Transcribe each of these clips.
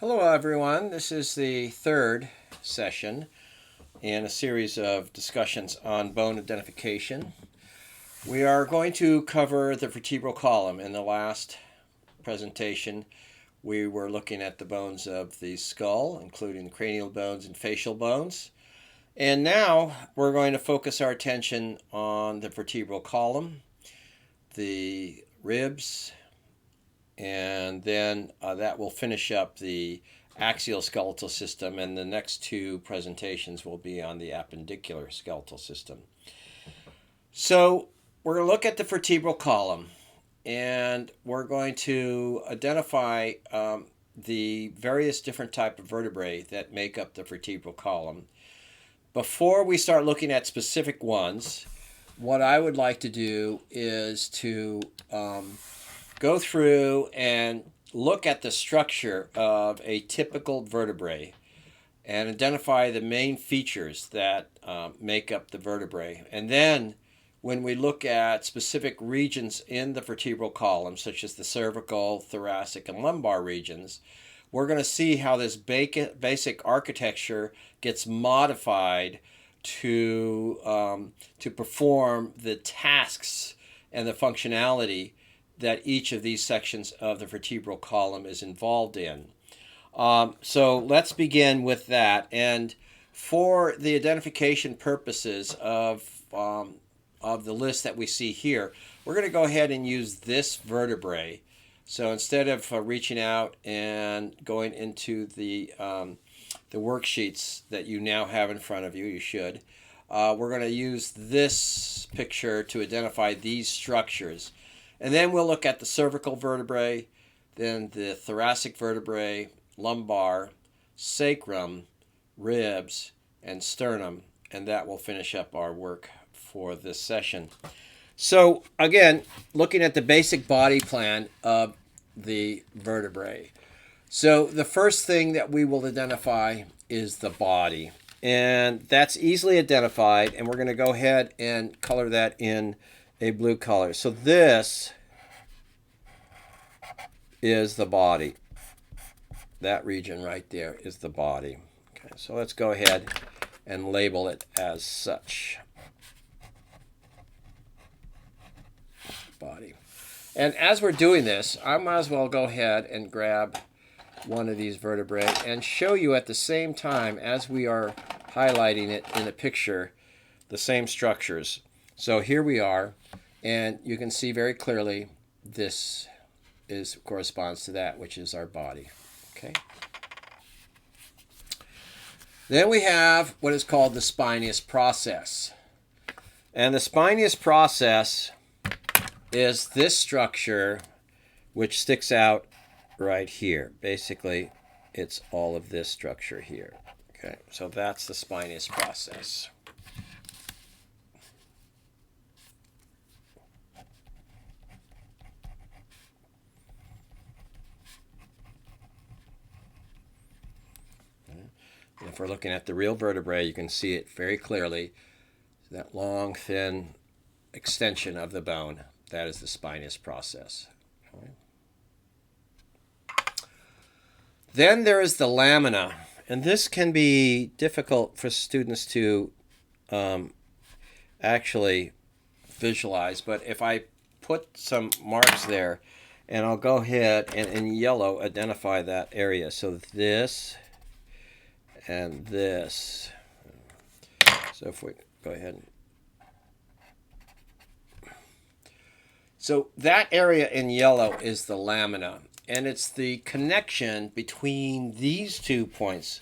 Hello everyone, this is the third session in a series of discussions on bone identification. We are going to cover the vertebral column. In the last presentation we were looking at the bones of the skull, including the cranial bones and facial bones. And now we're going to focus our attention on the vertebral column, the ribs, and then that will finish up the axial skeletal system, and the next two presentations will be on the appendicular skeletal system. So we're going to look at the vertebral column, and we're going to identify the various different type of vertebrae that make up the vertebral column. Before we start looking at specific ones, what I would like to do is to go through and look at the structure of a typical vertebrae and identify the main features that make up the vertebrae. And then when we look at specific regions in the vertebral column, such as the cervical, thoracic, and lumbar regions, we're going to see how this basic architecture gets modified to perform the tasks and the functionality that each of these sections of the vertebral column is involved in. So let's begin with that. And for the identification purposes of the list that we see here, we're going to go ahead and use this vertebrae. So instead of reaching out and going into the worksheets that you now have in front of you, you should, we're going to use this picture to identify these structures. And then we'll look at the cervical vertebrae, then the thoracic vertebrae, lumbar, sacrum, ribs, and sternum, and that will finish up our work for this session. So again, looking at the basic body plan of the vertebrae. So the first thing that we will identify is the body, and that's easily identified, and we're going to go ahead and color that in a blue color. So this is the body. That region right there is the body. Okay, so let's go ahead and label it as such. Body. And as we're doing this, I might as well go ahead and grab one of these vertebrae and show you at the same time as we are highlighting it in a picture the same structures. So here we are, and you can see very clearly this corresponds to that, which is our body. Okay. Then we have what is called the spinous process. And the spinous process is this structure which sticks out right here. Basically, it's all of this structure here. Okay, so that's the spinous process. And if we're looking at the real vertebrae, you can see it very clearly. That long, thin extension of the bone, that is the spinous process. Okay. Then there is the lamina, and this can be difficult for students to actually visualize, but if I put some marks there, and I'll go ahead and in yellow identify that area. So this and this. So if we go ahead. So that area in yellow is the lamina, and it's the connection between these 2 points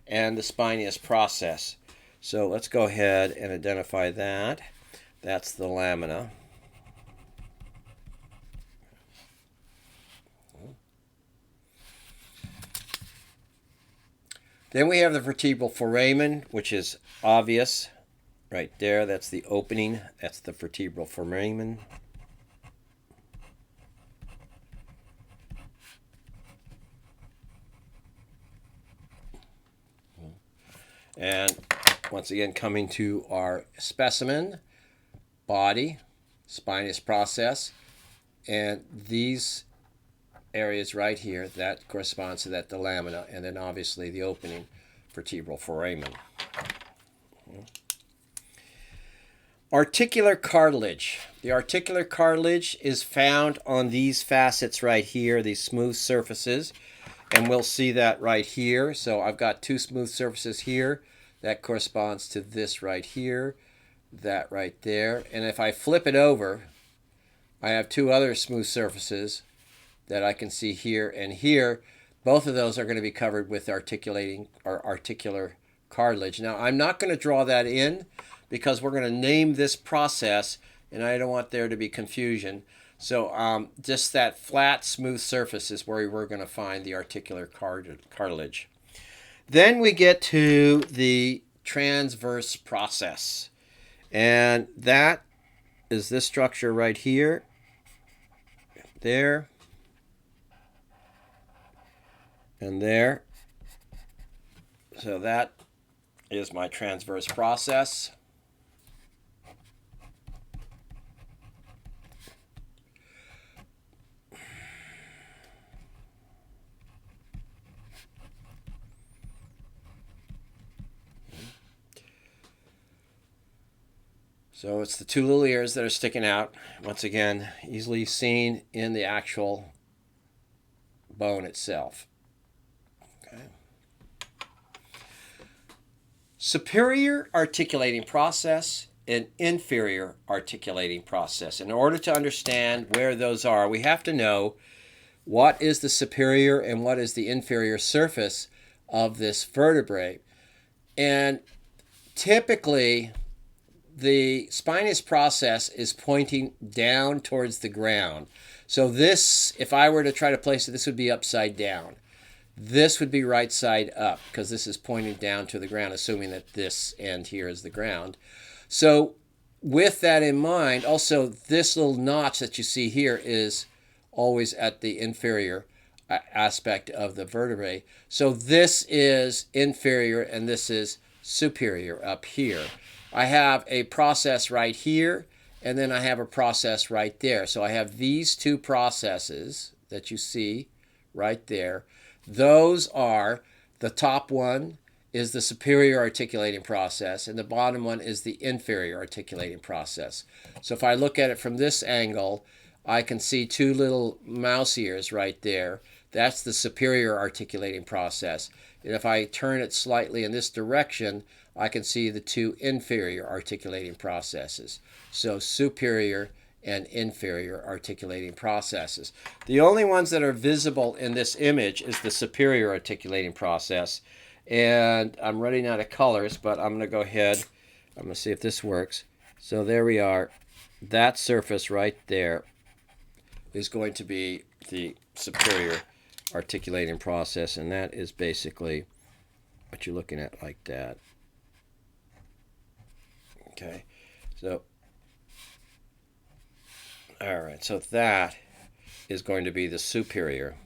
and the spinous process. So let's go ahead and identify that. That's the lamina. Then we have the vertebral foramen, which is obvious right there. That's the opening. That's the vertebral foramen. And once again, coming to our specimen, body, spinous process, and these area is right here. That corresponds to the lamina, and then obviously the opening, vertebral foramen. Articular cartilage. The articular cartilage is found on these facets right here, these smooth surfaces, and we'll see that right here. So I've got two smooth surfaces here. That corresponds to this right here, that right there. And if I flip it over, I have two other smooth surfaces that I can see here and here. Both of those are going to be covered with articulating or articular cartilage. Now, I'm not going to draw that in because we're going to name this process, and I don't want there to be confusion. So just that flat, smooth surface is where we're going to find the articular cartilage. Then we get to the transverse process, and that is this structure right here, there, and there. So that is my transverse process. So it's the two little ears that are sticking out. Once again, easily seen in the actual bone itself. Okay. Superior articulating process and inferior articulating process. In order to understand where those are, we have to know what is the superior and what is the inferior surface of this vertebrae. And typically, the spinous process is pointing down towards the ground. So this, if I were to try to place it, this would be upside down. This would be right side up because this is pointing down to the ground, assuming that this end here is the ground. So with that in mind, also this little notch that you see here is always at the inferior aspect of the vertebrae. So this is inferior and this is superior up here. I have a process right here, and then I have a process right there. So I have these two processes that you see right there. Those are, the top one is the superior articulating process, and the bottom one is the inferior articulating process. So if I look at it from this angle, I can see two little mouse ears right there. That's the superior articulating process. And if I turn it slightly in this direction, I can see the two inferior articulating processes. So superior and inferior articulating processes. The only ones that are visible in this image is the superior articulating process. And I'm running out of colors, but I'm going to go ahead. I'm going to see if this works. So there we are. That surface right there is going to be the superior articulating process, and that is basically what you're looking at like that. Okay, so all right, so that is going to be the superior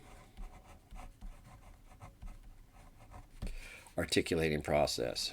articulating process.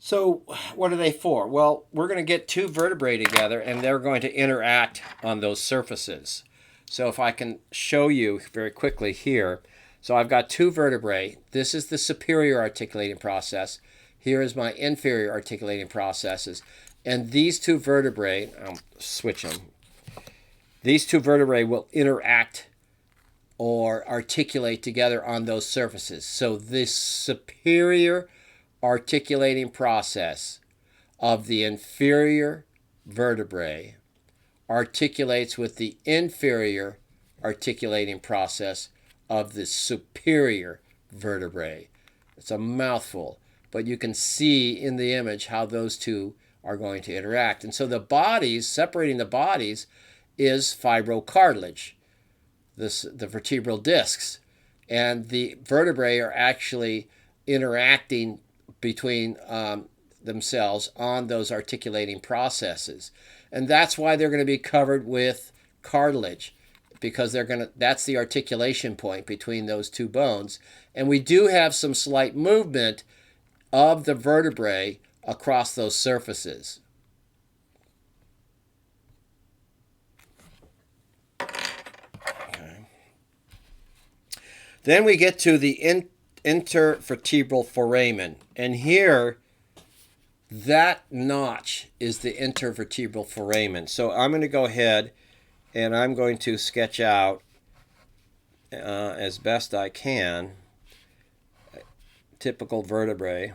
So what are they for? Well, we're going to get two vertebrae together, and they're going to interact on those surfaces. So if I can show you very quickly here. So I've got two vertebrae. This is the superior articulating process. Here is my inferior articulating processes. And these two vertebrae, I'll switch them. These two vertebrae will interact or articulate together on those surfaces. So this superior articulating process of the inferior vertebrae articulates with the inferior articulating process of the superior vertebrae. It's a mouthful, but you can see in the image how those two are going to interact. And so the bodies, separating the bodies, is fibrocartilage, the vertebral discs. And the vertebrae are actually interacting between themselves on those articulating processes. And that's why they're going to be covered with cartilage. because that's the articulation point between those two bones. And we do have some slight movement of the vertebrae across those surfaces. Okay. Then we get to the intervertebral foramen. And here, that notch is the intervertebral foramen. So I'm going to go ahead and I'm going to sketch out as best I can typical vertebrae.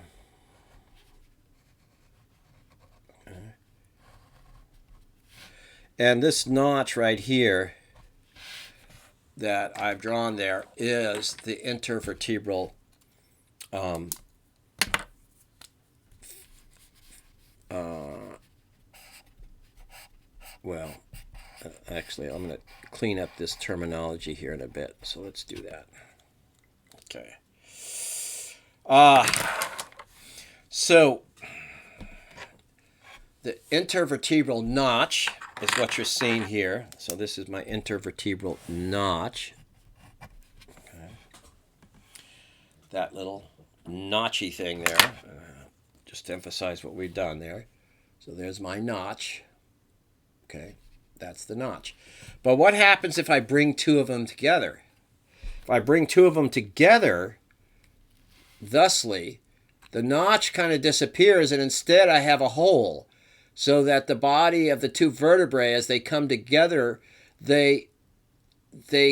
Okay. And this notch right here that I've drawn there is the intervertebral actually, I'm going to clean up this terminology here in a bit, so let's do that. Okay. So the intervertebral notch is what you're seeing here. So this is my intervertebral notch. Okay. That little notchy thing there, just to emphasize what we've done there. So there's my notch. Okay, that's the notch. But what happens if I bring two of them together? If I bring two of them together, thusly, the notch kind of disappears, and instead I have a hole, so that the body of the two vertebrae, as they come together, they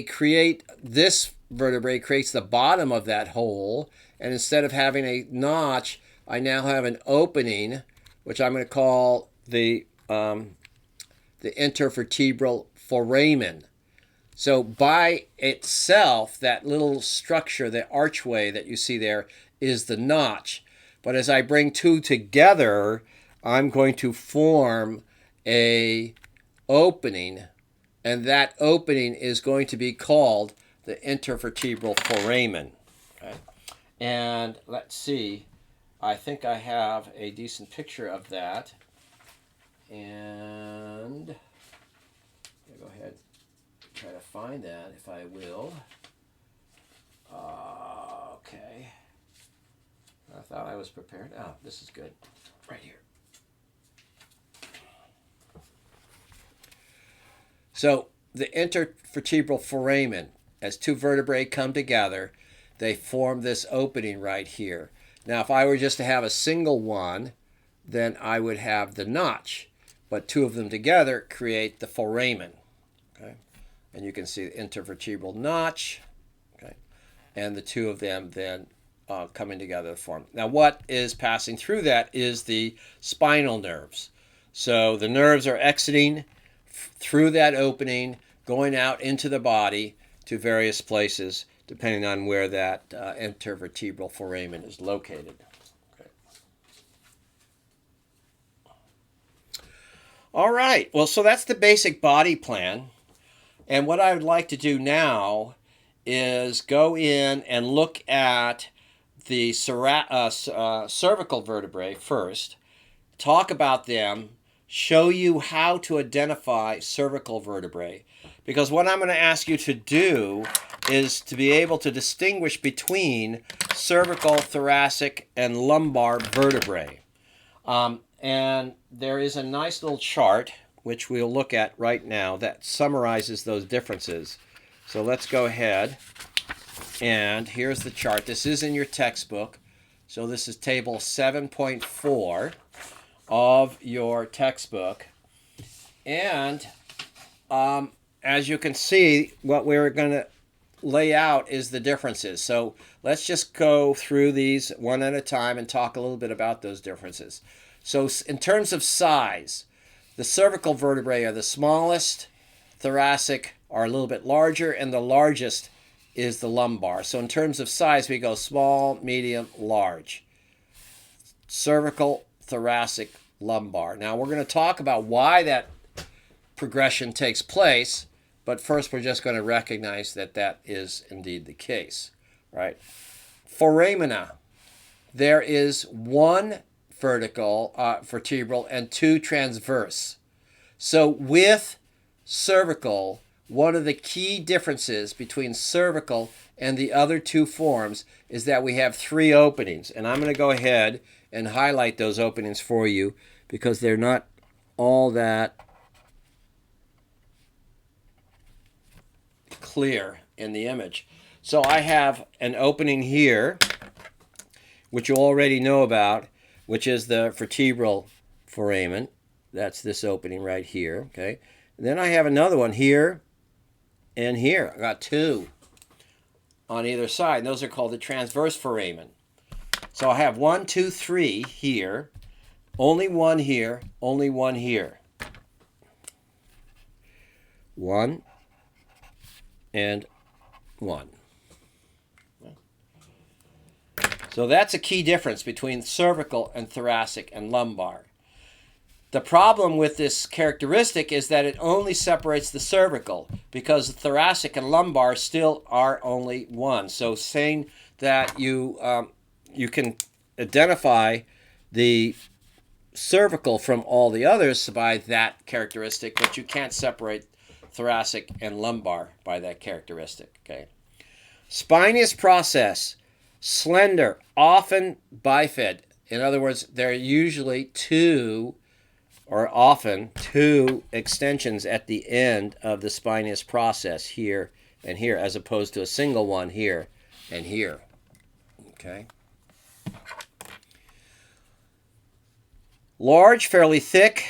create, this vertebrae creates the bottom of that hole, and instead of having a notch, I now have an opening, which I'm going to call the intervertebral foramen. So by itself, that little structure, the archway that you see there, is the notch. But as I bring two together, I'm going to form a opening, and that opening is going to be called the intervertebral foramen. Okay? And let's see, I think I have a decent picture of that. And I'll go ahead and try to find that if I will. Okay. I thought I was prepared. Oh, this is good. Right here. So the intervertebral foramen, as two vertebrae come together, they form this opening right here. Now, if I were just to have a single one, then I would have the notch. But two of them together create the foramen. Okay? And you can see the intervertebral notch. Okay? And the two of them then coming together to form. Now, what is passing through that is the spinal nerves. So the nerves are exiting through that opening, going out into the body to various places, depending on where that intervertebral foramen is located. Okay. All right, well, so that's the basic body plan. And what I would like to do now is go in and look at the cervical vertebrae first, talk about them, show you how to identify cervical vertebrae. Because what I'm going to ask you to do is to be able to distinguish between cervical, thoracic, and lumbar vertebrae. And there is a nice little chart, which we'll look at right now, that summarizes those differences. So let's go ahead. And here's the chart. This is in your textbook. So this is table 7.4 of your textbook. And as you can see, what we're going to lay out is the differences. So let's just go through these one at a time and talk a little bit about those differences. So in terms of size, the cervical vertebrae are the smallest, thoracic are a little bit larger, and the largest is the lumbar. So in terms of size, we go small, medium, large. Cervical, thoracic, lumbar. Now we're going to talk about why that progression takes place, but first we're just going to recognize that that is indeed the case, right? Foramina. There is one vertebral and two transverse. So with cervical, one of the key differences between cervical and the other two forms is that we have 3 openings. And I'm going to go ahead and highlight those openings for you because they're not all that clear in the image. So I have an opening here, which you already know about, which is the vertebral foramen. That's this opening right here, okay? And then I have another one here and here. I got 2 on either side, and those are called the transverse foramen. So I have 1, 2, 3 here, only 1 here, only 1 here. 1 and 1. So that's a key difference between cervical and thoracic and lumbar. The problem with this characteristic is that it only separates the cervical because the thoracic and lumbar still are only one. So saying that you can identify the cervical from all the others by that characteristic, but you can't separate thoracic and lumbar by that characteristic. Okay. Spinous process, slender, often bifid. In other words, there are usually 2 or often 2 extensions at the end of the spinous process, here and here, as opposed to a single one here and here. Okay. Large, fairly thick,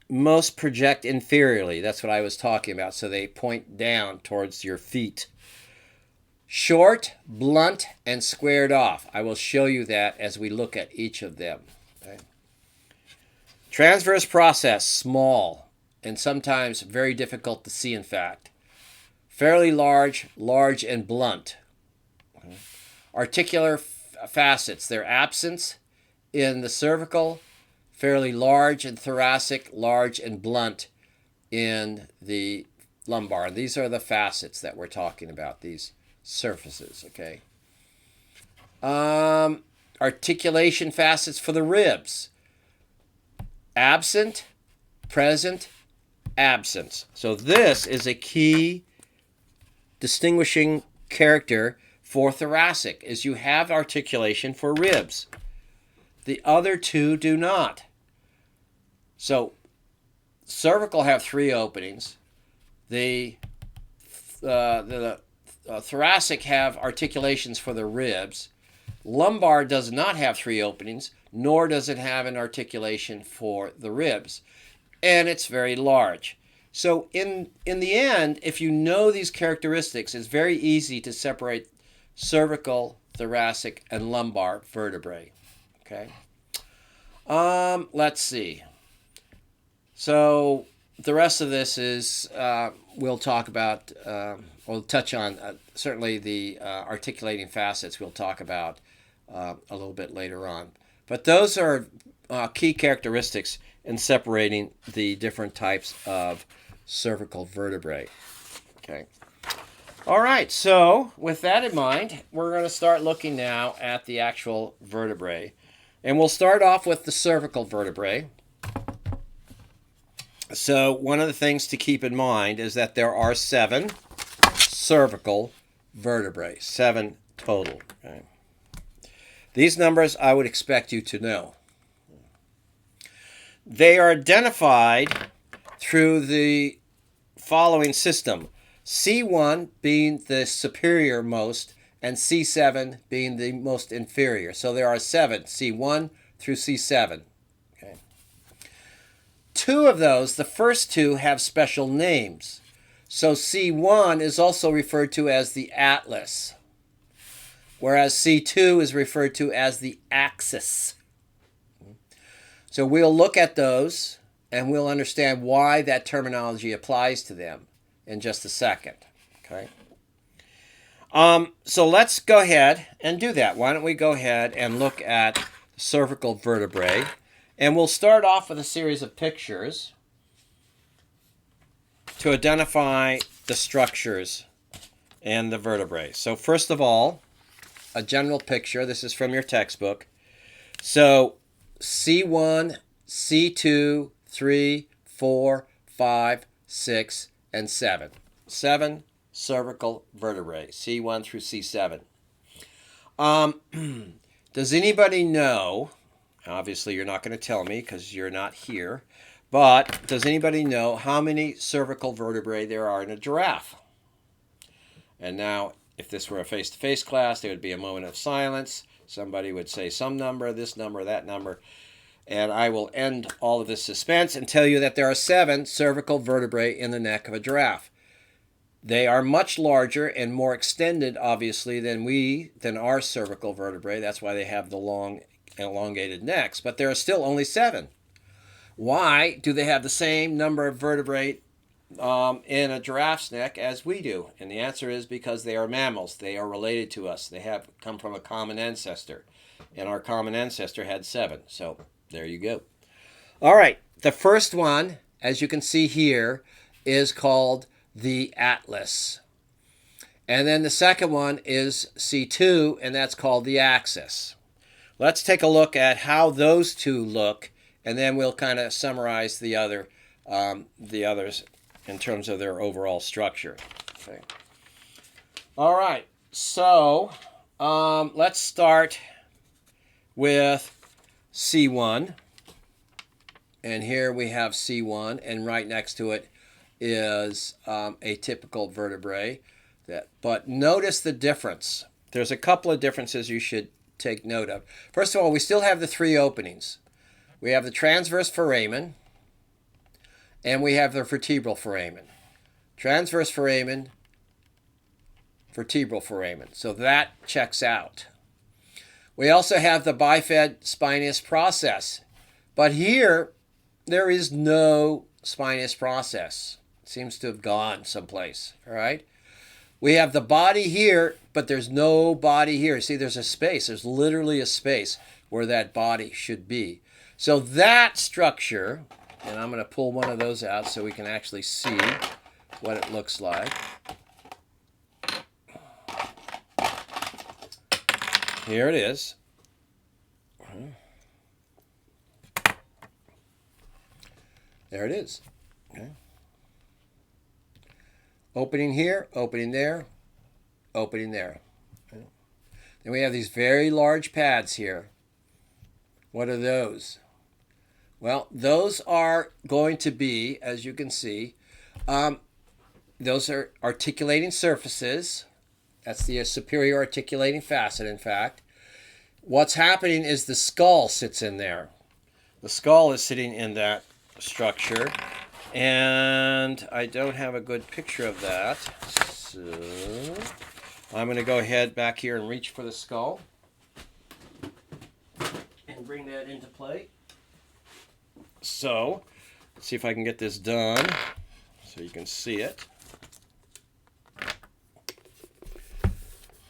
most project inferiorly. That's what I was talking about. So they point down towards your feet. Short, blunt, and squared off. I will show you that as we look at each of them. Okay. Transverse process, small, and sometimes very difficult to see, in fact. Fairly large, large and blunt. Okay. Articular facets, their absence in the cervical, fairly large and thoracic, large and blunt in the lumbar. These are the facets that we're talking about, these surfaces, okay? Articulation facets for the ribs. Absent, present, absence. So this is a key distinguishing character for thoracic, is you have articulation for ribs. The other 2 do not. So cervical have 3 openings. The thoracic have articulations for the ribs. Lumbar does not have 3 openings, nor does it have an articulation for the ribs. And it's very large. So in the end, if you know these characteristics, it's very easy to separate cervical, thoracic, and lumbar vertebrae. Okay. Let's see. So the rest of this is, we'll talk about, we'll touch on certainly the articulating facets we'll talk about a little bit later on. But those are key characteristics in separating the different types of cervical vertebrae. Okay. All right, so with that in mind, we're going to start looking now at the actual vertebrae. And we'll start off with the cervical vertebrae. So one of the things to keep in mind is that there are 7 cervical vertebrae, 7 total. Okay. These numbers I would expect you to know. They are identified through the following system. C1 being the superior most and C7 being the most inferior. So there are 7, C1 through C7. Okay. 2 of those, the first 2, have special names. So C1 is also referred to as the atlas, whereas C2 is referred to as the axis. So we'll look at those and we'll understand why that terminology applies to them in just a second. Okay. So let's go ahead and do that. Why don't we go ahead and look at cervical vertebrae. And we'll start off with a series of pictures to identify the structures and the vertebrae. So first of all, a general picture. This is from your textbook. So C1, C2, 3, 4, 5, 6, and 7. 7 cervical vertebrae, C1 through C7. Does anybody know, obviously you're not going to tell me because you're not here, but does anybody know how many cervical vertebrae there are in a giraffe? And now, if this were a face-to-face class, there would be a moment of silence. Somebody would say some number, this number, that number. And I will end all of this suspense and tell you that there are 7 cervical vertebrae in the neck of a giraffe. They are much larger and more extended, obviously, than our cervical vertebrae. That's why they have the long, elongated necks. But there are still only 7. Why do they have the same number of vertebrae in a giraffe's neck as we do? And the answer is because they are mammals. They are related to us. They have come from a common ancestor. And our common ancestor had 7. So there you go. All right. The first one, as you can see here, is called the atlas. And then the second one is C2, and that's called the axis. Let's take a look at how those two look, and then we'll kind of summarize the others in terms of their overall structure. Okay. All right, so let's start with C1. And here we have C1, and right next to it is a typical vertebrae. But notice the difference. There's a couple of differences you should take note of. First of all, we still have the 3 openings. We have the transverse foramen, and we have the vertebral foramen. Transverse foramen, vertebral foramen. So that checks out. We also have the bifid spinous process. But here, there is no spinous process. Seems to have gone someplace, all right? We have the body here, but there's no body here. See, there's a space. There's literally a space where that body should be. So that structure, and I'm going to pull one of those out so we can actually see what it looks like. Here it is. There it is. Okay. Opening here, opening there, opening there. Okay. Then we have these very large pads here. What are those? Well, those are going to be, as you can see, those are articulating surfaces. That's the superior articulating facet, in fact. What's happening is the skull sits in there. The skull is sitting in that structure. And I don't have a good picture of that, so I'm going to go ahead back here and reach for the skull and bring that into play. So, let's see if I can get this done so you can see it.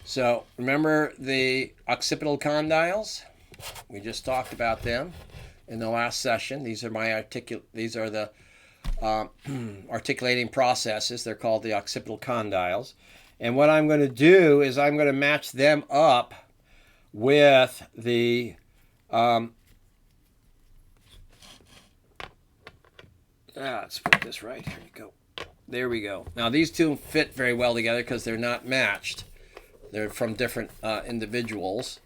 So, remember the occipital condyles? We just talked about them in the last session. These are the articulating processes. They're called the occipital condyles. And what I'm going to do is I'm going to match them up with the let's put this right. Here you go. There we go. Now these two fit very well together because they're not matched. They're from different individuals,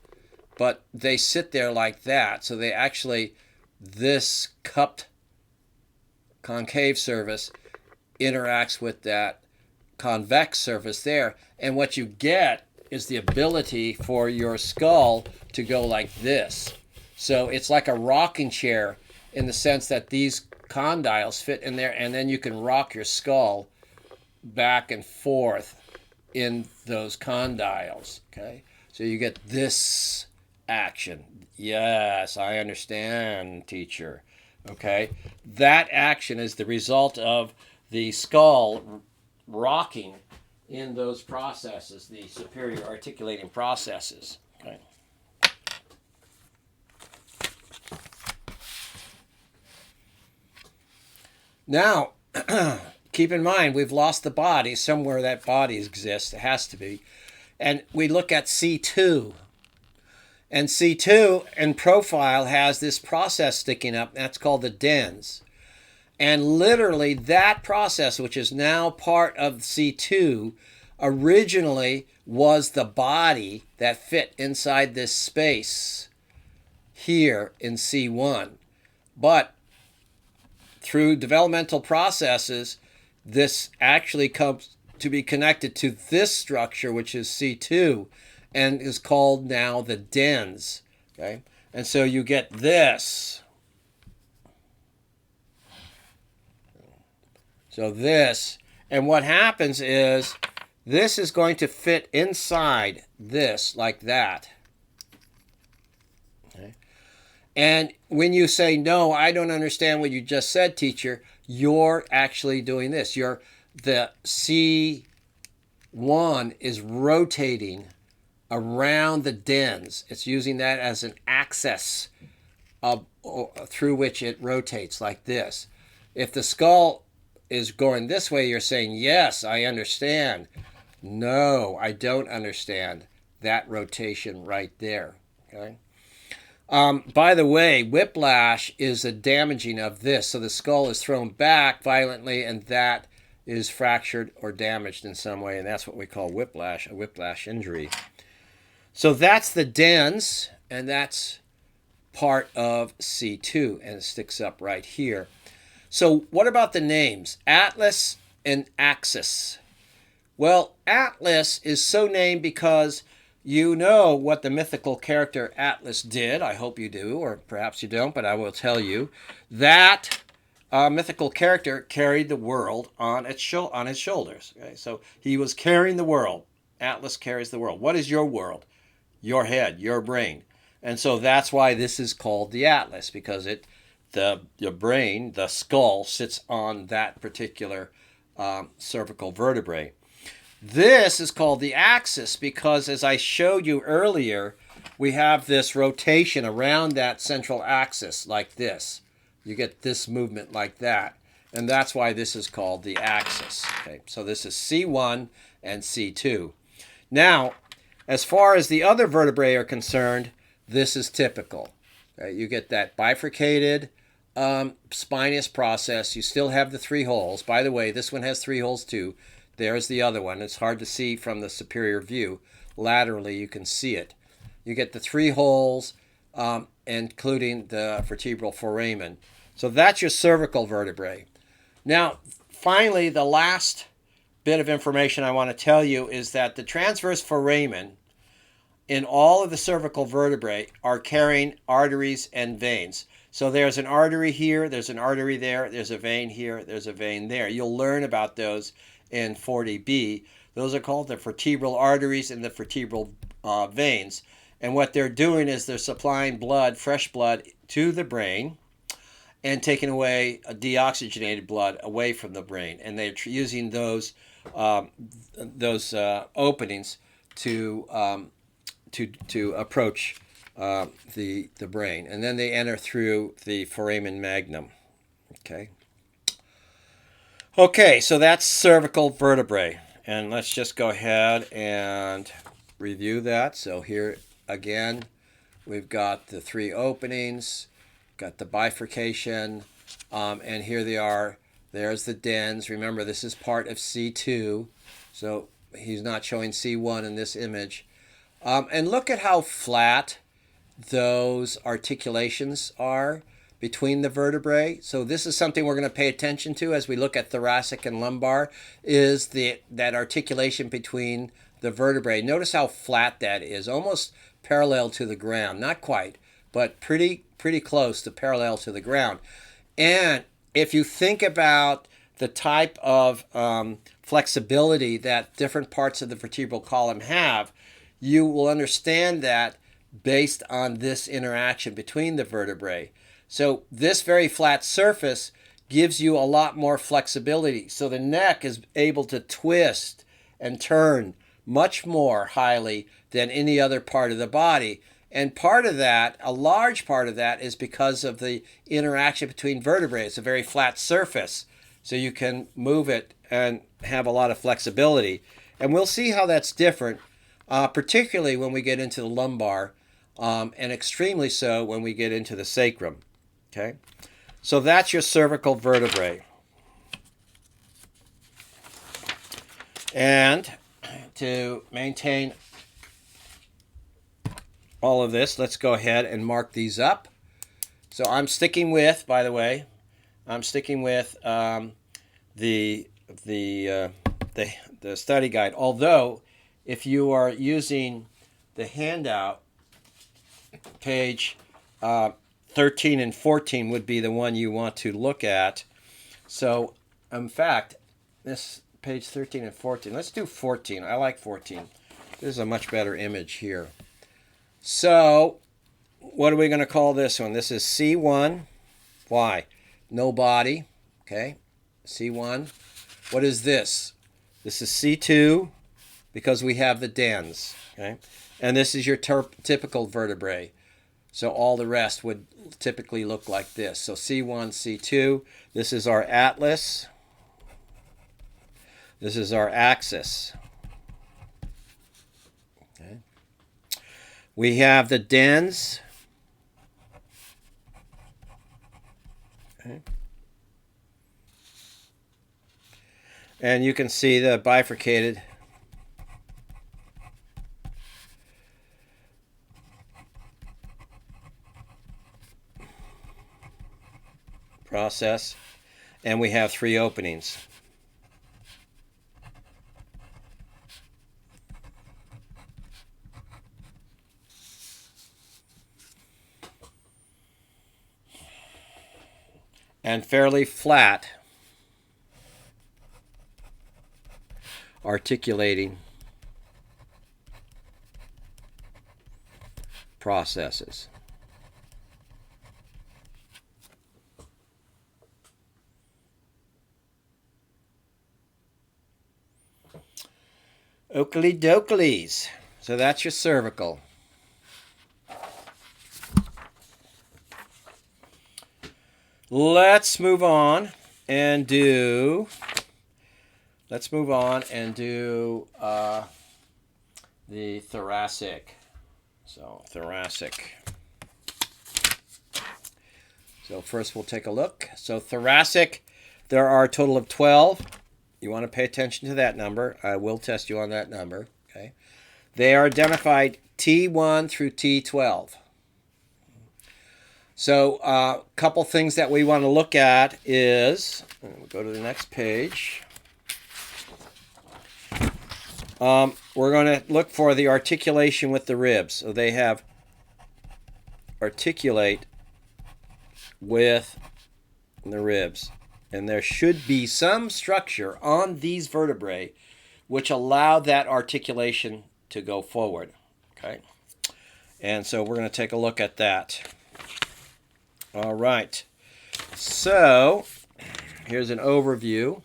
but they sit there like that. So they actually, this cupped concave surface interacts with that convex surface there, and what you get is the ability for your skull to go like this. So it's like a rocking chair in the sense that these condyles fit in there, and then you can rock your skull back and forth in those condyles. Okay, so you get this action. Yes, I understand, teacher. Okay, that action is the result of the skull rocking in those processes, the superior articulating processes. Okay. Now, keep in mind, we've lost the body. Somewhere that body exists. It has to be. And we look at C2. And C2 in profile has this process sticking up. That's called the dens. And literally that process, which is now part of C2, originally was the body that fit inside this space here in C1. But through developmental processes, this actually comes to be connected to this structure, which is C2, and is called now the dens. Okay? And so you get this. So this, and what happens is this is going to fit inside this like that. Okay? And when you say, no, I don't understand what you just said, teacher, you're actually doing this. The C1 is rotating around the dens. It's using that as an axis through which it rotates like this. If the skull is going this way, you're saying, yes, I understand. No, I don't understand that rotation right there. Okay. By the way, whiplash is a damaging of this. So the skull is thrown back violently, and that is fractured or damaged in some way, and that's what we call whiplash, a whiplash injury. So that's the dens, and that's part of C2, and it sticks up right here. So what about the names? Atlas and Axis. Well, Atlas is so named because you know what the mythical character Atlas did. I hope you do, or perhaps you don't, but I will tell you. That mythical character carried the world on his shoulders. Okay? So he was carrying the world. Atlas carries the world. What is your world? Your head, your brain. And so that's why this is called the Atlas, because your brain, the skull, sits on that particular cervical vertebrae. This is called the axis because, as I showed you earlier, we have this rotation around that central axis like this. You get this movement like that. And that's why this is called the axis. Okay, so this is C1 and C2. Now, as far as the other vertebrae are concerned, this is typical. Okay, you get that bifurcated spinous process. You still have the 3 holes. By the way, this one has 3 holes too. There's the other one. It's hard to see from the superior view. Laterally, you can see it. You get the 3 holes, including the vertebral foramen. So that's your cervical vertebrae. Now, finally, the last bit of information I want to tell you is that the transverse foramen in all of the cervical vertebrae are carrying arteries and veins. So there's an artery here, there's an artery there, there's a vein here, there's a vein there. You'll learn about those in 40B. Those are called the vertebral arteries and the vertebral veins. And what they're doing is they're supplying blood, fresh blood, to the brain and taking away deoxygenated blood away from the brain. And they're using those openings to approach the brain. And then they enter through the foramen magnum. Okay, so that's cervical vertebrae. And let's just go ahead and review that. So here again, we've got the 3 openings, got the bifurcation, and here they are. There's the dens. Remember, this is part of C2, so he's not showing C1 in this image. And look at how flat those articulations are between the vertebrae. So this is something we're going to pay attention to as we look at thoracic and lumbar, is that articulation between the vertebrae. Notice how flat that is, almost parallel to the ground. Not quite, but pretty close to parallel to the ground. And if you think about the type of flexibility that different parts of the vertebral column have, you will understand that based on this interaction between the vertebrae. So this very flat surface gives you a lot more flexibility. So the neck is able to twist and turn much more highly than any other part of the body. And part of that, a large part of that, is because of the interaction between vertebrae. It's a very flat surface, so you can move it and have a lot of flexibility. And we'll see how that's different, particularly when we get into the lumbar, and extremely so when we get into the sacrum. Okay, So that's your cervical vertebrae. And to maintain all of this, let's go ahead and mark these up. So I'm sticking with, by the way, I'm sticking with the study guide. Although, if you are using the handout, page 13 and 14 would be the one you want to look at. So, in fact, this page 13 and 14. Let's do 14. I like 14. This is a much better image here. So, what are we going to call this one? This is C1. Why? No body. Okay. C1. What is this? This is C2 because we have the dens. Okay. And this is your typical vertebrae. So all the rest would typically look like this. So C1, C2. This is our atlas. This is our axis. Okay. We have the dens. Okay. And you can see the bifurcated process. And we have 3 openings. And fairly flat articulating processes. Oakley dokleys. So that's your cervical. Let's move on and do the thoracic. So thoracic. So first we'll take a look. So thoracic, there are a total of 12. You want to pay attention to that number. I will test you on that number. Okay. They are identified T1 through T12. So a couple things that we want to look at is, we'll go to the next page. We're going to look for the articulation with the ribs. So they have articulate with the ribs. And there should be some structure on these vertebrae which allow that articulation to go forward. Okay. And so we're going to take a look at that. All right. So here's an overview.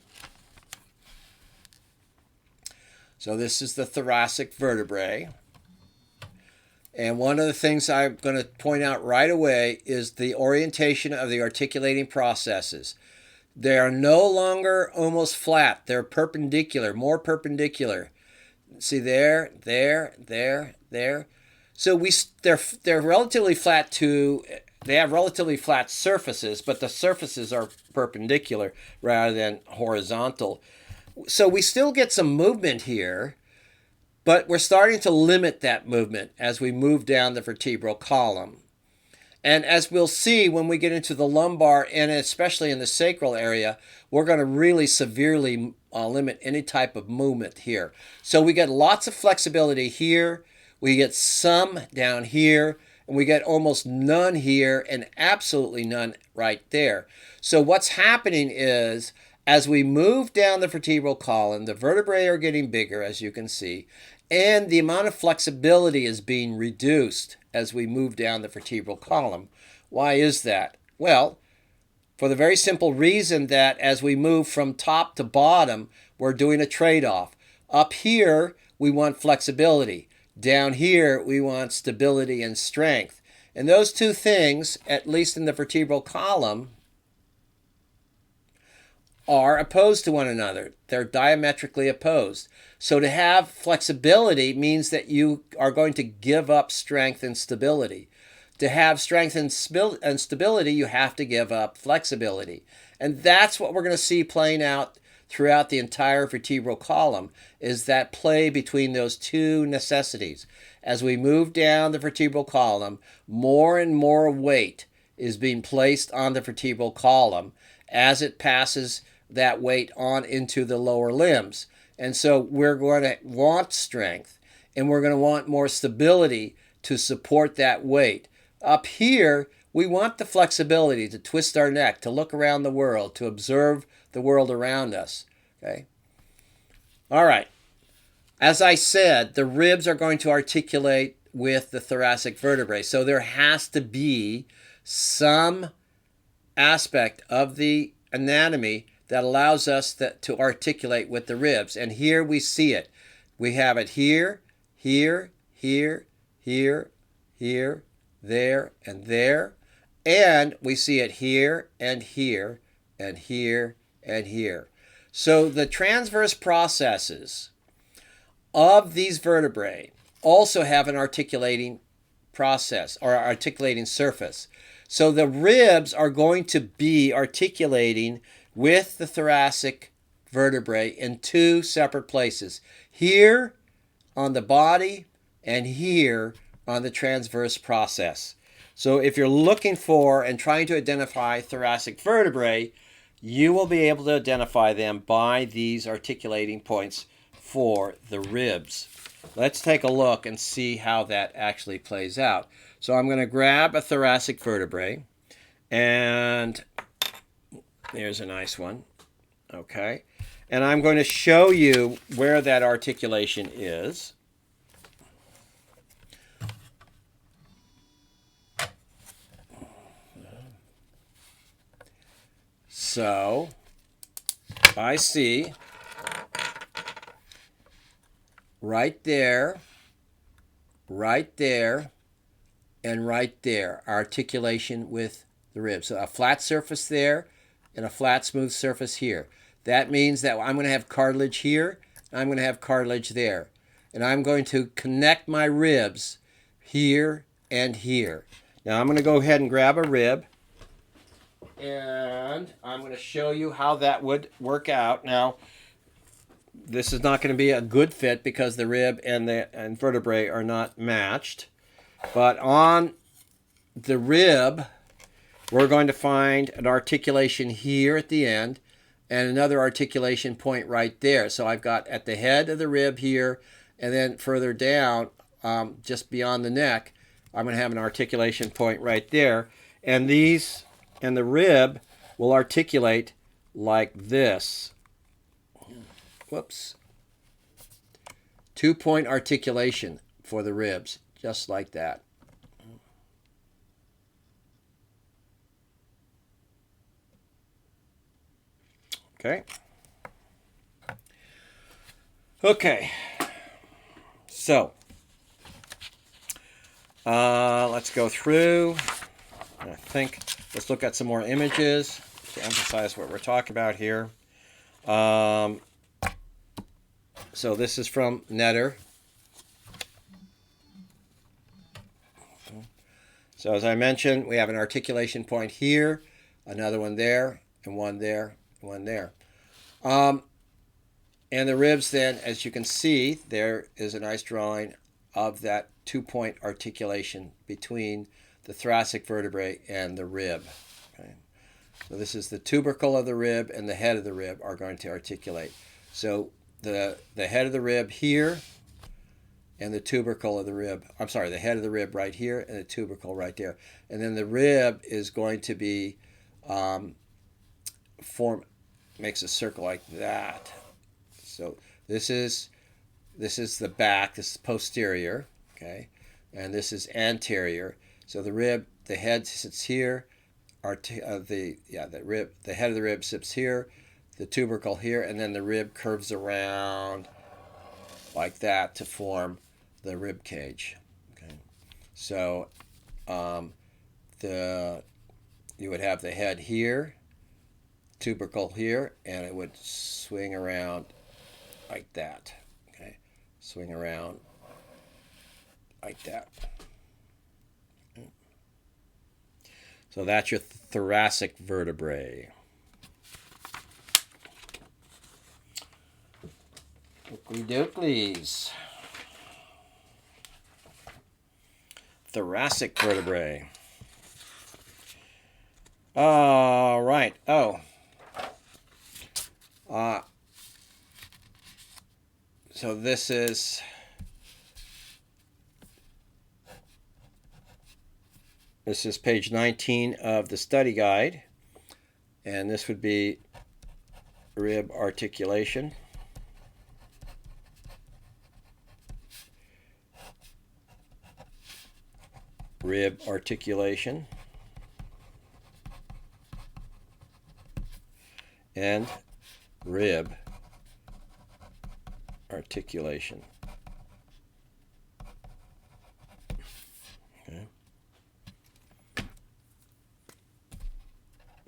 So this is the thoracic vertebrae. And one of the things I'm going to point out right away is the orientation of the articulating processes. They are no longer almost flat. They're perpendicular, more perpendicular. See there, there, there, there. So they're relatively flat to, they have relatively flat surfaces, but the surfaces are perpendicular rather than horizontal. So we still get some movement here, but we're starting to limit that movement as we move down the vertebral column. And as we'll see when we get into the lumbar and especially in the sacral area, we're going to really severely limit any type of movement here. So we get lots of flexibility here, we get some down here, and we get almost none here and absolutely none right there. So what's happening is, as we move down the vertebral column, the vertebrae are getting bigger, as you can see, and the amount of flexibility is being reduced as we move down the vertebral column. Why is that? Well, for the very simple reason that as we move from top to bottom, we're doing a trade-off. Up here, we want flexibility. Down here, we want stability and strength. And those two things, at least in the vertebral column, are opposed to one another. They're diametrically opposed. So to have flexibility means that you are going to give up strength and stability. To have strength and stability, you have to give up flexibility. And that's what we're going to see playing out throughout the entire vertebral column, is that play between those two necessities. As we move down the vertebral column, more and more weight is being placed on the vertebral column as it passes that weight on into the lower limbs. And so we're going to want strength, and we're going to want more stability to support that weight. Up here, we want the flexibility to twist our neck, to look around the world, to observe the world around us. Okay? All right. As I said, the ribs are going to articulate with the thoracic vertebrae. So there has to be some aspect of the anatomy that allows us to articulate with the ribs. And here we see it. We have it here, here, here, here, here, there, and there. And we see it here, and here, and here, and here. So the transverse processes of these vertebrae also have an articulating process or articulating surface. So the ribs are going to be articulating with the thoracic vertebrae in two separate places. Here on the body and here on the transverse process. So if you're looking for and trying to identify thoracic vertebrae, you will be able to identify them by these articulating points for the ribs. Let's take a look and see how that actually plays out. So I'm going to grab a thoracic vertebrae, and there's a nice one. Okay. And I'm going to show you where that articulation is. So I see right there, and right there, articulation with the ribs. So a flat surface there and a flat smooth surface here. That means that I'm going to have cartilage here, and I'm going to have cartilage there. And I'm going to connect my ribs here and here. Now I'm going to go ahead and grab a rib, and I'm going to show you how that would work out. Now, this is not going to be a good fit because the rib and the vertebrae are not matched. But on the rib, we're going to find an articulation here at the end and another articulation point right there. So I've got at the head of the rib here, and then further down, just beyond the neck, I'm going to have an articulation point right there. And these and the rib will articulate like this. Whoops. 2-point articulation for the ribs, just like that. Okay. Okay. So, let's go through. I think let's look at some more images to emphasize what we're talking about here. So this is from Netter. So as I mentioned, we have an articulation point here, another one there, and one there, and one there. And the ribs then, as you can see, there is a nice drawing of that 2-point articulation between the thoracic vertebrae and the rib. Okay. So this is the tubercle of the rib, and the head of the rib are going to articulate. So the head of the rib here and the tubercle of the rib, the head of the rib right here and the tubercle right there. And then the rib is going to be makes a circle like that. So this is the back, this is posterior, okay? And this is anterior. So the rib, the head sits here, the head of the rib sits here, the tubercle here, and then the rib curves around like that to form the rib cage. Okay, so you would have the head here, tubercle here, and it would swing around like that. Okay, swing around like that. So that's your thoracic vertebrae. Oakley dokley's. Thoracic vertebrae. All right. So this is page 19 of the study guide, and this would be rib articulation. Rib articulation. And rib articulation. Okay.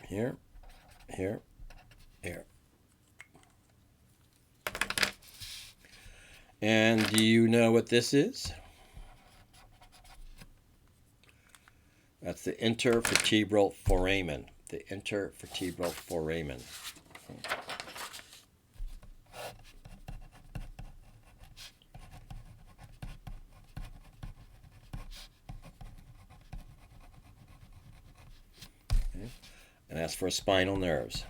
Here, here, here. And do you know what this is? That's the intervertebral foramen. The intervertebral foramen. Okay. And that's for spinal nerves.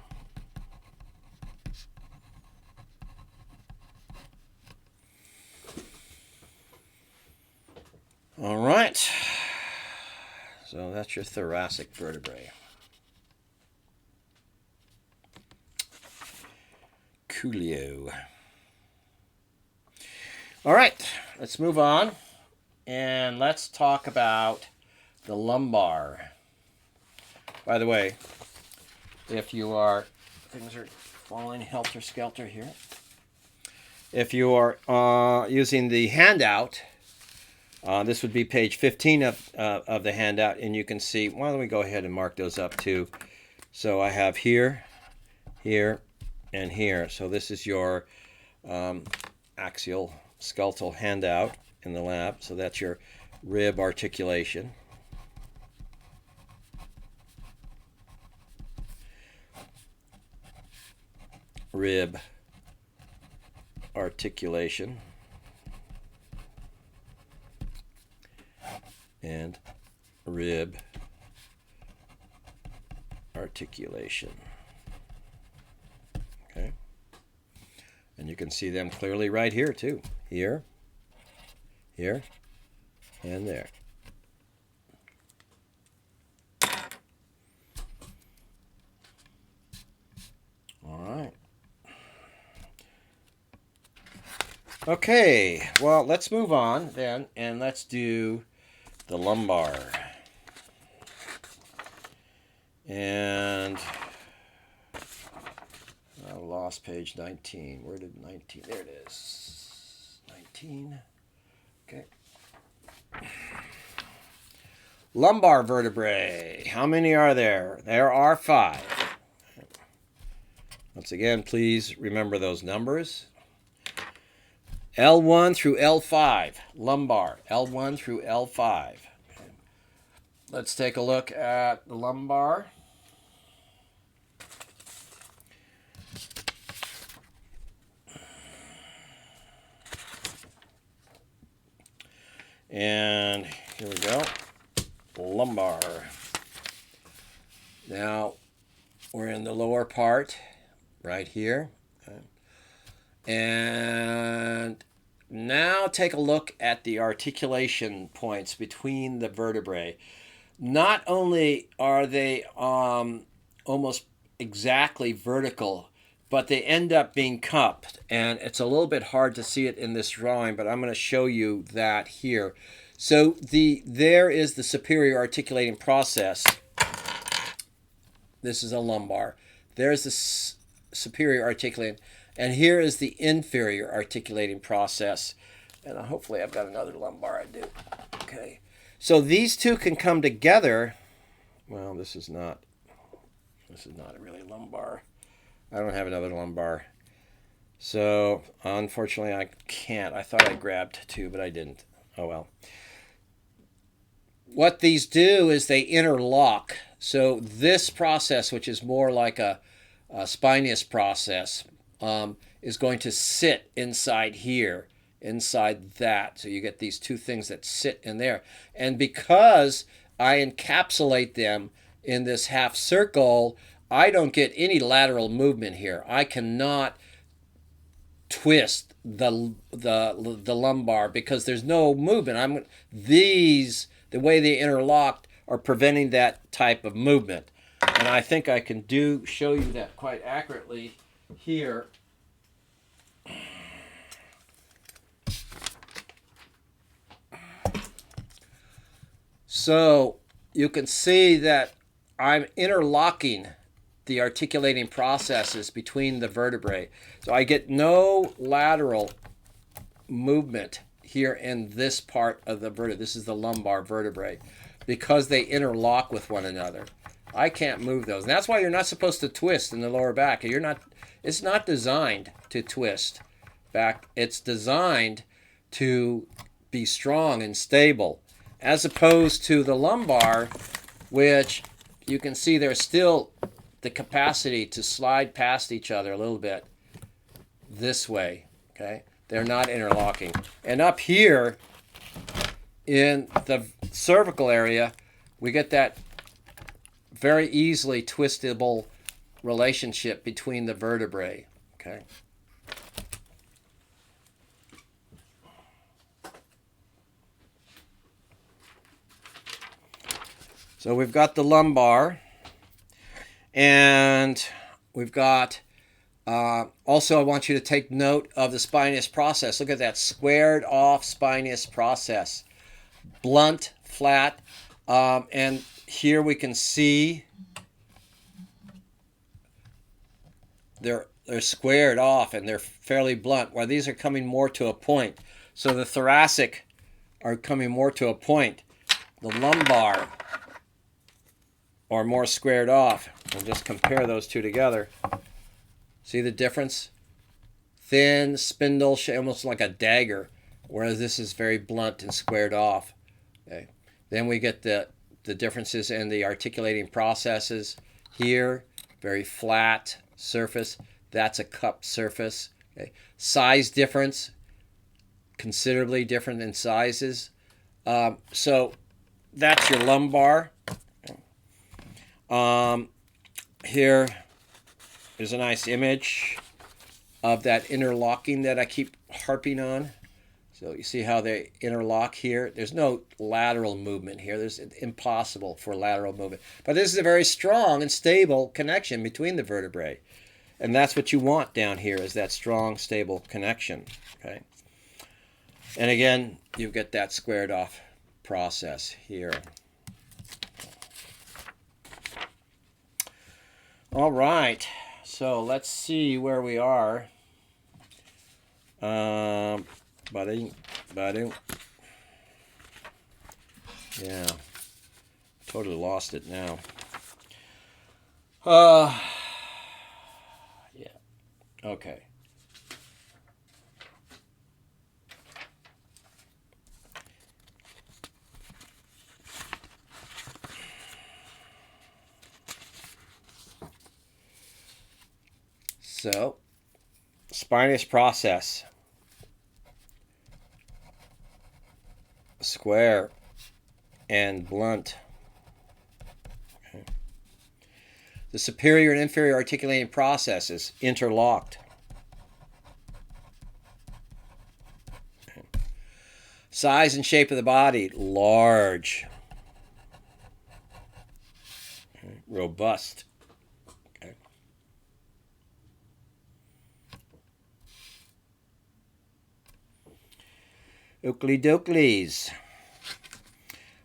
All right. So that's your thoracic vertebrae. Coolio. All right, let's move on and let's talk about the lumbar. By the way, if you are, things are falling helter-skelter here. If you are using the handout, this would be page 15 of the handout, and you can see, why don't we go ahead and mark those up too. So I have here, here, and here. So this is your axial skeletal handout in the lab. So that's your rib articulation. Rib articulation. And rib articulation. Okay. And you can see them clearly right here too. Here, here, and there. All right. Okay, well, let's move on then, and let's do the lumbar. And I lost page 19. Where did 19? There it is. 19. Okay. Lumbar vertebrae. How many are there? There are 5. Once again, please remember those numbers. L1 through L5, lumbar, L1 through L5. Okay. Let's take a look at the lumbar. And here we go, lumbar. Now, we're in the lower part, right here. Okay. And now take a look at the articulation points between the vertebrae. Not only are they almost exactly vertical, but they end up being cupped. And it's a little bit hard to see it in this drawing, but I'm going to show you that here. So there is the superior articulating process. This is a lumbar. There's the superior articulating. And here is the inferior articulating process. And hopefully I've got another lumbar. I do. Okay. So these two can come together. Well, this is not really lumbar. I don't have another lumbar. So unfortunately I can't. I thought I grabbed 2, but I didn't. Oh well. What these do is they interlock. So this process, which is more like a spinous process, is going to sit inside here, inside that. So you get these two things that sit in there. And because I encapsulate them in this half circle, I don't get any lateral movement here. I cannot twist the lumbar because there's no movement. The way they interlocked are preventing that type of movement. And I think I can show you that quite accurately here. So you can see that I'm interlocking the articulating processes between the vertebrae. So I get no lateral movement here in this part of the vertebrae. This is the lumbar vertebrae, because they interlock with one another. I can't move those. And that's why you're not supposed to twist in the lower back. It's not designed to twist back. It's designed to be strong and stable, as opposed to the lumbar, which you can see there's still the capacity to slide past each other a little bit this way. Okay, they're not interlocking. And up here in the cervical area, we get that very easily twistable relationship between the vertebrae. Okay. So we've got the lumbar, and we've got, also I want you to take note of the spinous process. Look at that squared off spinous process. Blunt, flat, and here we can see they're squared off and they're fairly blunt, while these are coming more to a point. So the thoracic are coming more to a point. The lumbar are more squared off. We'll just compare those two together. See the difference? Thin, spindle, almost like a dagger, whereas this is very blunt and squared off. Okay. Then we get the differences in the articulating processes. Here, very flat surface. That's a cupped surface. Okay. Size difference, considerably different in sizes. So that's your lumbar. Here is a nice image of that interlocking that I keep harping on. So you see how they interlock here. There's no lateral movement here. It's impossible for lateral movement. But this is a very strong and stable connection between the vertebrae. And that's what you want down here, is that strong, stable connection. Okay. And again, you get that squared off process here. All right, so let's see where we are. Yeah, totally lost it now. Yeah, okay. So, spinous process, square and blunt. Okay. The superior and inferior articulating processes interlocked. Okay. Size and shape of the body, large, okay. Robust. Oakley dokleys.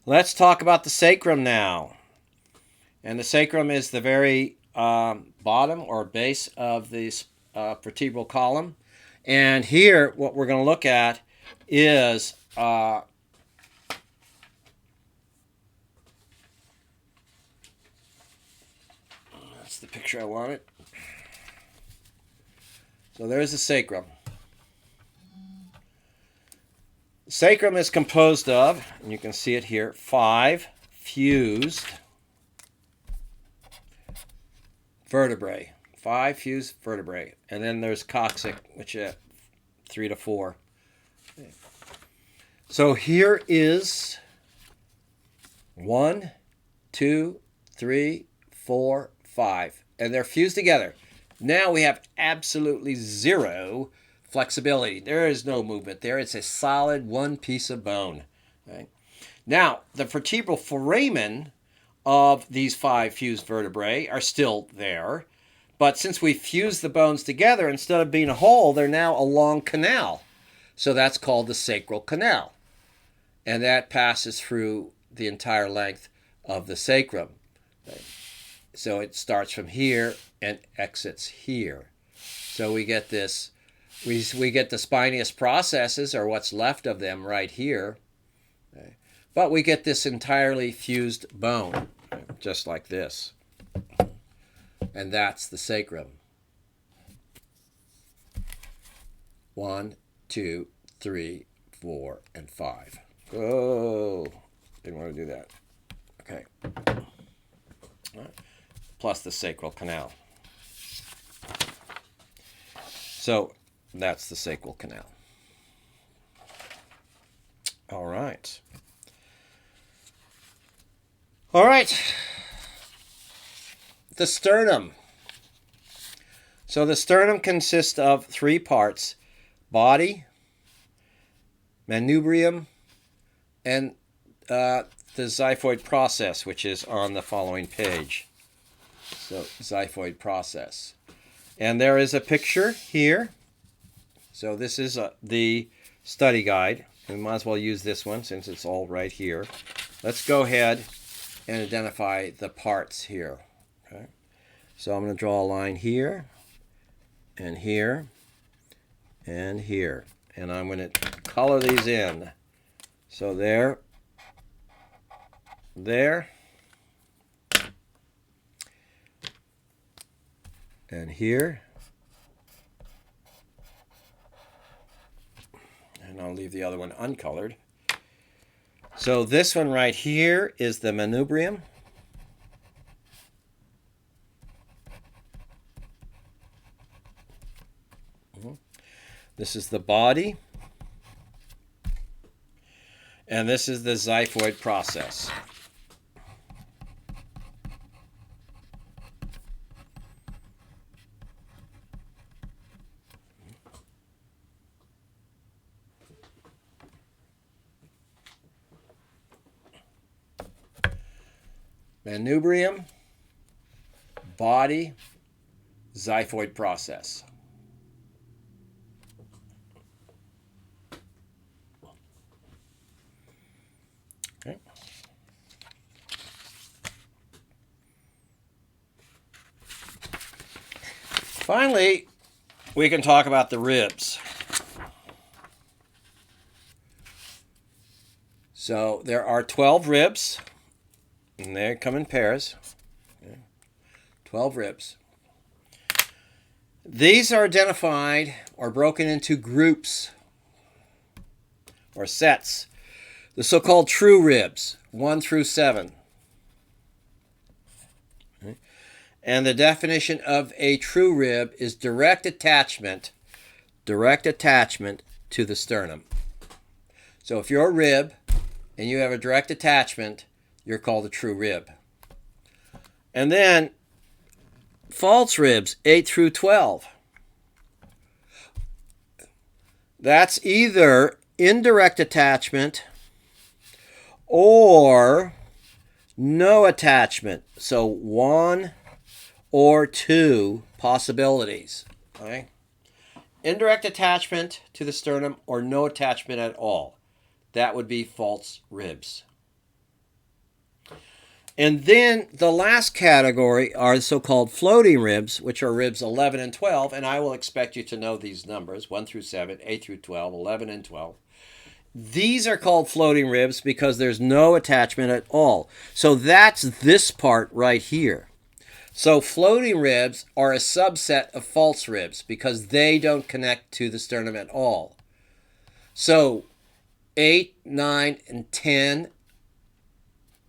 Let's talk about the sacrum now. And the sacrum is the very bottom or base of the vertebral column. And here, what we're going to look at is that's the picture I wanted. So there's the sacrum. Sacrum is composed of, and you can see it here, 5 fused vertebrae. 5 fused vertebrae. And then there's coccyx, which is 3 to 4. So here is 1, 2, 3, 4, 5. And they're fused together. Now we have absolutely zero flexibility. There is no movement there. It's a solid one piece of bone. Okay? Now, the vertebral foramen of these 5 fused vertebrae are still there. But since we fused the bones together, instead of being a hole, they're now a long canal. So that's called the sacral canal. And that passes through the entire length of the sacrum. Okay? So it starts from here and exits here. So we get this, we get the spinous processes, or what's left of them, right here. Okay? But we get this entirely fused bone, okay? Just like this. And that's the sacrum. 1, 2, 3, 4, and 5. Oh, didn't want to do that. Okay. All right. Plus the sacral canal. So that's the sacral canal. All right. All right. The sternum. So the sternum consists of 3 parts: body, manubrium, and the xiphoid process, which is on the following page. So, xiphoid process. And there is a picture here. So this is the study guide. We might as well use this one since it's all right here. Let's go ahead and identify the parts here. Okay. So I'm going to draw a line here, and here, and here. And I'm going to color these in. So there, and here, and I'll leave the other one uncolored. So this one right here is the manubrium. This is the body. And this is the xiphoid process. Manubrium, body, xiphoid process. Okay. Finally, we can talk about the ribs. So there are 12 ribs. And they come in pairs. Okay. 12 ribs. These are identified or broken into groups or sets. The so-called true ribs, 1 through 7. Okay. And the definition of a true rib is direct attachment to the sternum. So if you're a rib and you have a direct attachment, you're called a true rib. And then false ribs, 8 through 12. That's either indirect attachment or no attachment. So 1 or 2 possibilities. Okay? Indirect attachment to the sternum or no attachment at all. That would be false ribs. And then the last category are the so-called floating ribs, which are ribs 11 and 12. And I will expect you to know these numbers, 1 through 7, 8 through 12, 11 and 12. These are called floating ribs because there's no attachment at all. So that's this part right here. So floating ribs are a subset of false ribs because they don't connect to the sternum at all. So 8, 9, and 10,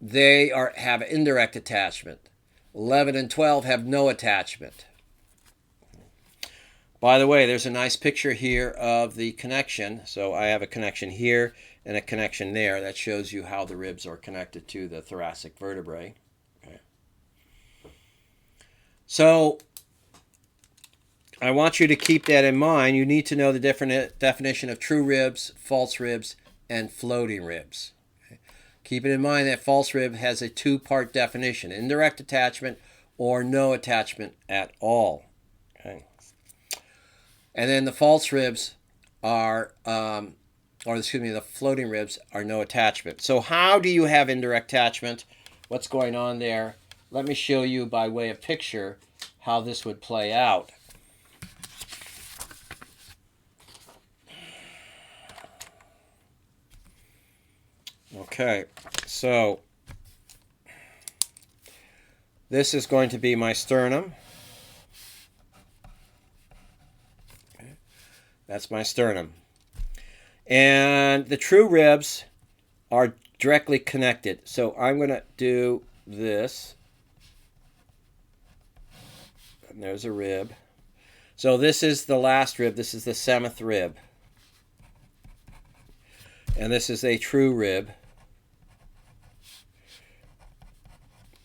they have indirect attachment. 11 and 12 have no attachment. By the way, there's a nice picture here of the connection. So I have a connection here and a connection there. That shows you how the ribs are connected to the thoracic vertebrae. Okay. So I want you to keep that in mind. You need to know the different definition of true ribs, false ribs, and floating ribs. Okay. Keep it in mind that false rib has a two-part definition: indirect attachment or no attachment at all. Okay. And then the false ribs are, the floating ribs are no attachment. So how do you have indirect attachment? What's going on there? Let me show you by way of picture how this would play out. Okay, so this is going to be my sternum. Okay. That's my sternum. And the true ribs are directly connected. So I'm going to do this. And there's a rib. So this is the last rib. This is the 7th rib. And this is a true rib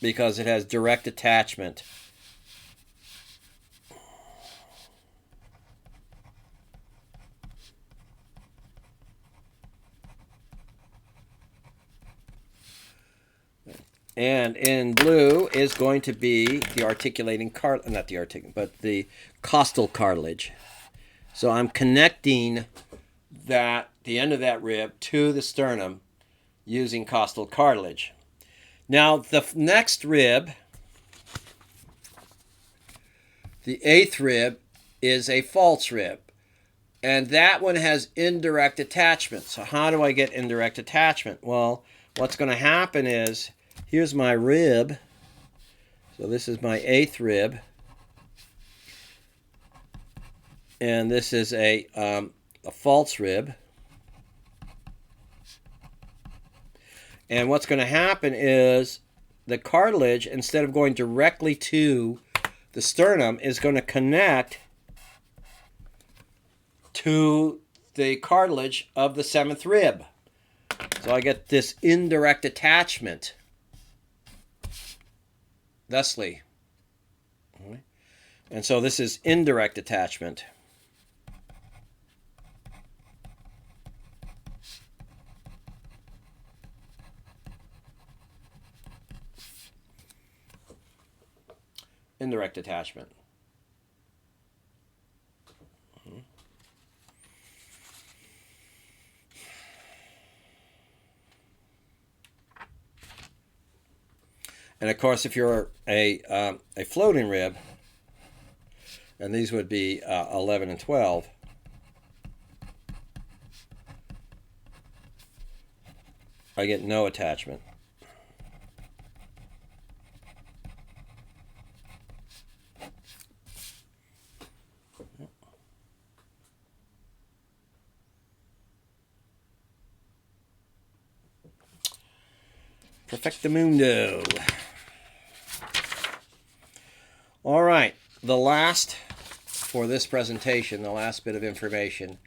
because it has direct attachment. And in blue is going to be the articulating cartilage, not the articulating, but the costal cartilage. So I'm connecting the end of that rib to the sternum using costal cartilage. Now the next rib, the 8th rib, is a false rib. And that one has indirect attachment. So how do I get indirect attachment? Well, what's going to happen is, here's my rib. So this is my 8th rib. And this is a false rib. And what's going to happen is the cartilage, instead of going directly to the sternum, is going to connect to the cartilage of the 7th rib. So I get this indirect attachment. Thusly. And so this is indirect attachment. Indirect attachment. And of course, if you're a floating rib, and these would be 11 and 12, I get no attachment. Perfectamundo. All right, the last for this presentation, the last bit of information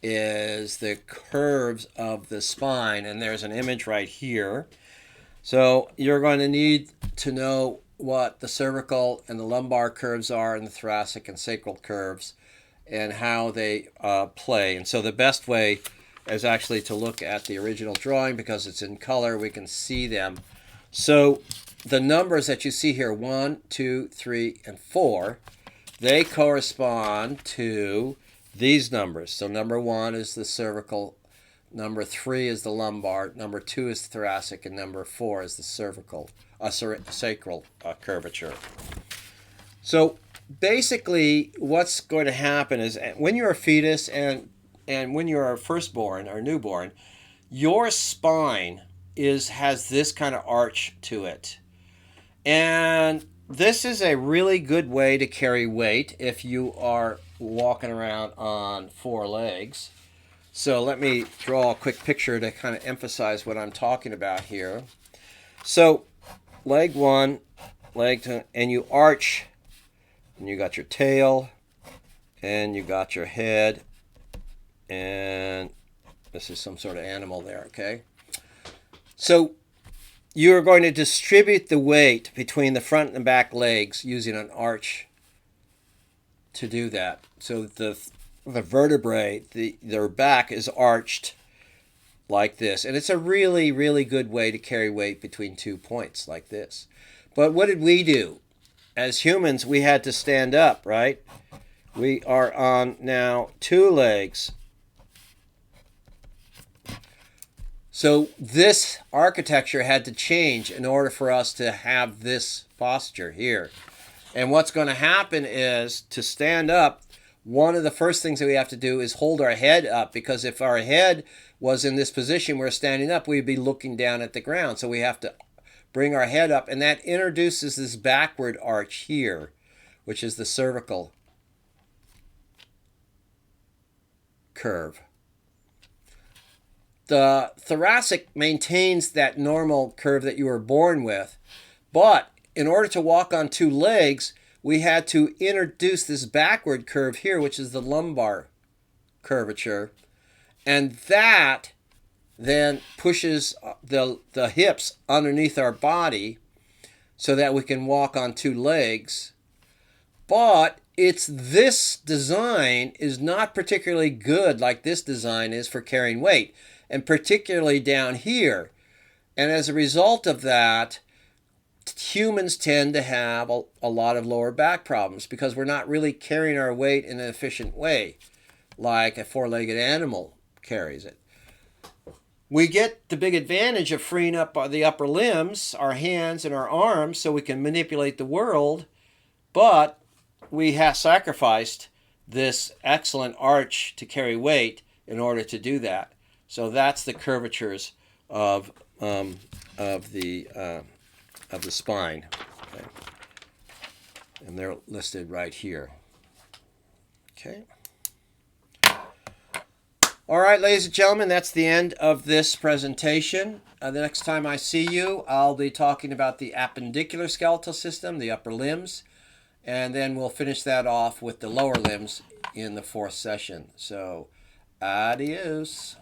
is the curves of the spine, and there's an image right here. So you're going to need to know what the cervical and the lumbar curves are, and the thoracic and sacral curves, and how they play. And so the best way is actually to look at the original drawing because it's in color. We can see them. So the numbers that you see here, 1, 2, 3, and 4, they correspond to these numbers. So number 1 is the cervical, number 3 is the lumbar, number 2 is the thoracic, and number 4 is the sacral curvature. So basically what's going to happen is when you're a fetus and when you're a firstborn or newborn, your spine has this kind of arch to it. And this is a really good way to carry weight if you are walking around on 4 legs. So let me draw a quick picture to kind of emphasize what I'm talking about here. So leg 1 leg, and you arch, and you got your tail, and you got your head, and this is some sort of animal there, okay? So you're going to distribute the weight between the front and back legs using an arch to do that. So the vertebrae, their back is arched like this. And it's a really, really good way to carry weight between 2 points like this. But what did we do? As humans, we had to stand up, right? We are on now 2 legs. So this architecture had to change in order for us to have this posture here. And what's going to happen is, to stand up, one of the first things that we have to do is hold our head up, because if our head was in this position we're standing up, we'd be looking down at the ground. So we have to bring our head up, and that introduces this backward arch here, which is the cervical curve. The thoracic maintains that normal curve that you were born with, but in order to walk on 2 legs, we had to introduce this backward curve here, which is the lumbar curvature, and that then pushes the hips underneath our body so that we can walk on 2 legs. But this design is not particularly good like this design is for carrying weight, and particularly down here. And as a result of that, humans tend to have a lot of lower back problems, because we're not really carrying our weight in an efficient way like a 4-legged animal carries it. We get the big advantage of freeing up the upper limbs, our hands and our arms, so we can manipulate the world, but we have sacrificed this excellent arch to carry weight in order to do that. So that's the curvatures of the spine, okay? And they're listed right here. Okay. All right, ladies and gentlemen, that's the end of this presentation. The next time I see you, I'll be talking about the appendicular skeletal system, the upper limbs, and then we'll finish that off with the lower limbs in the 4th session. So, adios.